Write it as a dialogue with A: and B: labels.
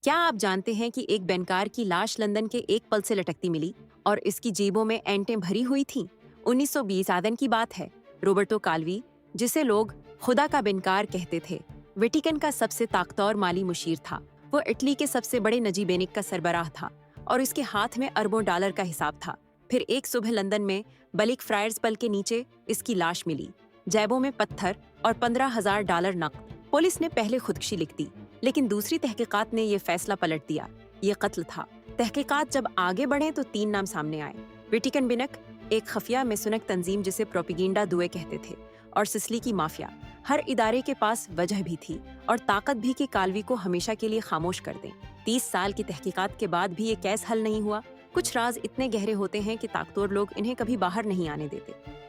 A: क्या आप जानते हैं कि एक बैंकार की लाश लंदन के एक पल से लटकती मिली और इसकी जेबों में ऐंटें भरी हुई थीं? 1920 आदन की बात है। रोबर्टो काल्वी, जिसे लोग खुदा का बिनकार कहते थे, वेटिकन का सबसे ताकतवर माली मुशीर था। वो इटली के सबसे बड़े नजीबेनिक का सरबराह था और इसके हाथ में अरबों डॉलर का हिसाब था। फिर एक सुबह लंदन में बलिक फ्रायर्स पल के नीचे इसकी लाश मिली, जेबों में पत्थर और $15,000 नकद। पुलिस ने पहले खुदकुशी लिख दी, लेकिन दूसरी तहकीकात ने यह फैसला पलट दिया, ये कत्ल था। तहकीकात जब आगे बढ़े तो 3 नाम सामने आए। वेटिकन बिनक, एक खफिया मेसुनक तंजीम जिसे प्रोपेगेंडा दुए कहते थे, और सिसिली की माफिया। हर इदारे के पास वजह भी थी और ताकत भी कि काल्वी को हमेशा के लिए खामोश कर दें। 30 साल की तहकीकात के बाद भी ये केस हल नहीं हुआ। कुछ राज इतने गहरे होते हैं कि ताकतवर लोग इन्हें कभी बाहर नहीं आने देते।